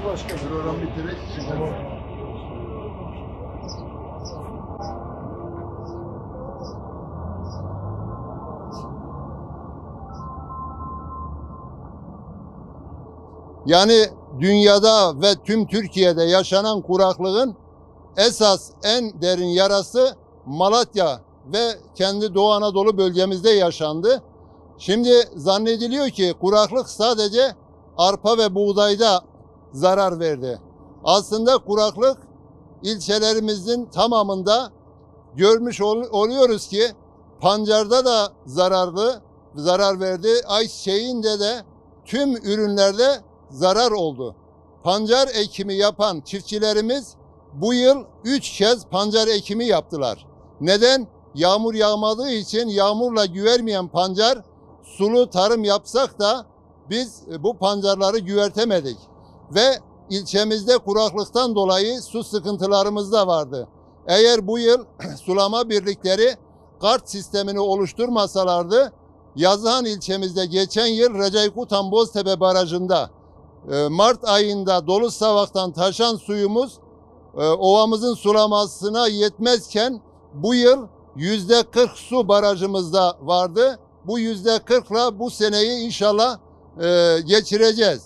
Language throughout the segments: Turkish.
Başka program bitirerek çıkalım. Yani dünyada ve tüm Türkiye'de yaşanan kuraklığın esas en derin yarası Malatya ve kendi Doğu Anadolu bölgemizde yaşandı. Şimdi zannediliyor ki kuraklık sadece arpa ve buğdayda zarar verdi. Aslında kuraklık ilçelerimizin tamamında görmüş oluyoruz ki pancarda da zarar verdi. Ayçiçeğinde de tüm ürünlerde zarar oldu. Pancar ekimi yapan çiftçilerimiz bu yıl 3 kez pancar ekimi yaptılar. Neden? Yağmur yağmadığı için yağmurla güvermeyen pancar, sulu tarım yapsak da biz bu pancarları güvertemedik. Ve ilçemizde kuraklıktan dolayı su sıkıntılarımız da vardı. Eğer bu yıl sulama birlikleri kart sistemini oluşturmasalardı, Yazıhan ilçemizde geçen yıl Recaiputan Boztepe Barajı'nda Mart ayında dolu savaktan taşan suyumuz ovamızın sulamasına yetmezken bu yıl %40 su barajımızda vardı. Bu %40'la bu seneyi inşallah geçireceğiz.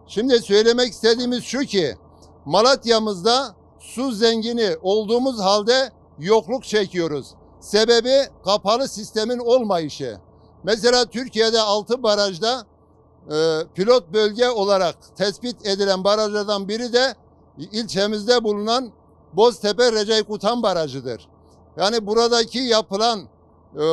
Şimdi söylemek istediğimiz şu ki Malatya'mızda su zengini olduğumuz halde yokluk çekiyoruz. Sebebi kapalı sistemin olmayışı. Mesela Türkiye'de 6 barajda pilot bölge olarak tespit edilen barajlardan biri de ilçemizde bulunan Boztepe Recaiputan Barajı'dır. Yani buradaki yapılan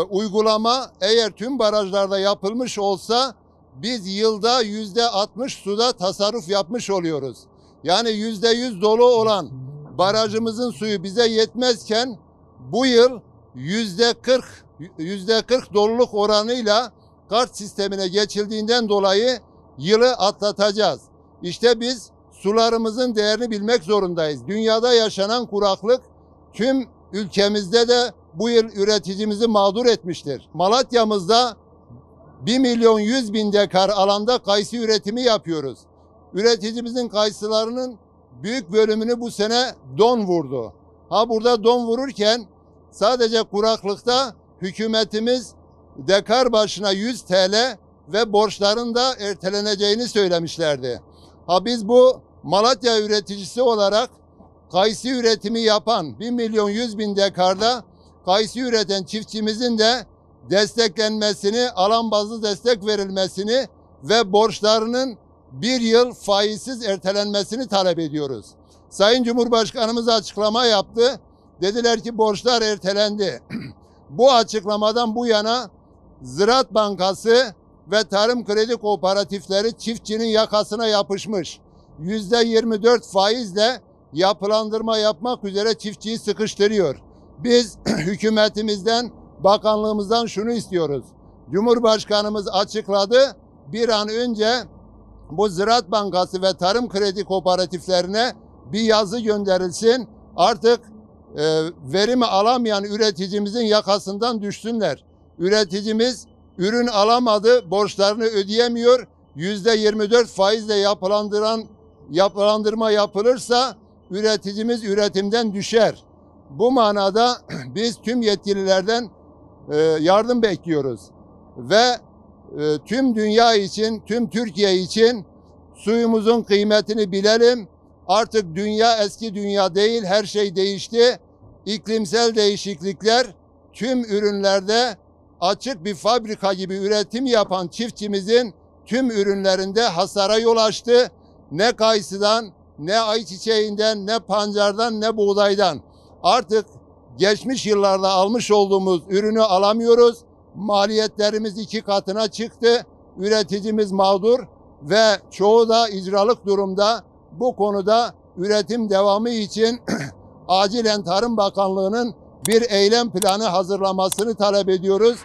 uygulama eğer tüm barajlarda yapılmış olsa biz yılda %60 suda tasarruf yapmış oluyoruz. Yani %100 dolu olan barajımızın suyu bize yetmezken bu yıl %40 doluluk oranıyla kart sistemine geçildiğinden dolayı yılı atlatacağız. İşte biz sularımızın değerini bilmek zorundayız. Dünyada yaşanan kuraklık tüm ülkemizde de bu yıl üreticimizi mağdur etmiştir. Malatya'mızda 1.100.000 dekar alanda kayısı üretimi yapıyoruz. Üreticimizin kayısılarının büyük bölümünü bu sene don vurdu. Burada don vururken sadece kuraklıkta hükümetimiz dekar başına 100 TL ve borçların da erteleneceğini söylemişlerdi. Biz bu Malatya üreticisi olarak kayısı üretimi yapan 1.100.000 dekarda kayısı üreten çiftçimizin de desteklenmesini, alan bazlı destek verilmesini ve borçlarının bir yıl faizsiz ertelenmesini talep ediyoruz. Sayın Cumhurbaşkanımız açıklama yaptı. Dediler ki borçlar ertelendi. Bu açıklamadan bu yana Ziraat Bankası ve Tarım Kredi Kooperatifleri çiftçinin yakasına yapışmış. %24 faizle yapılandırma yapmak üzere çiftçiyi sıkıştırıyor. Biz hükümetimizden, bakanlığımızdan şunu istiyoruz. Cumhurbaşkanımız açıkladı. Bir an önce bu Ziraat Bankası ve Tarım Kredi Kooperatiflerine bir yazı gönderilsin. Artık verimi alamayan üreticimizin yakasından düşsünler. Üreticimiz ürün alamadı, borçlarını ödeyemiyor. %24 faizle yapılandırma yapılırsa üreticimiz üretimden düşer. Bu manada biz tüm yetkililerden yardım bekliyoruz. Ve tüm dünya için, tüm Türkiye için suyumuzun kıymetini bilelim. Artık dünya eski dünya değil, her şey değişti. İklimsel değişiklikler tüm ürünlerde açık bir fabrika gibi üretim yapan çiftçimizin tüm ürünlerinde hasara yol açtı. Ne kayısıdan, ne ayçiçeğinden, ne pancardan, ne buğdaydan. Artık geçmiş yıllarda almış olduğumuz ürünü alamıyoruz. Maliyetlerimiz 2 katına çıktı. Üreticimiz mağdur ve çoğu da icralık durumda. Bu konuda üretim devamı için acilen Tarım Bakanlığı'nın bir eylem planı hazırlamasını talep ediyoruz.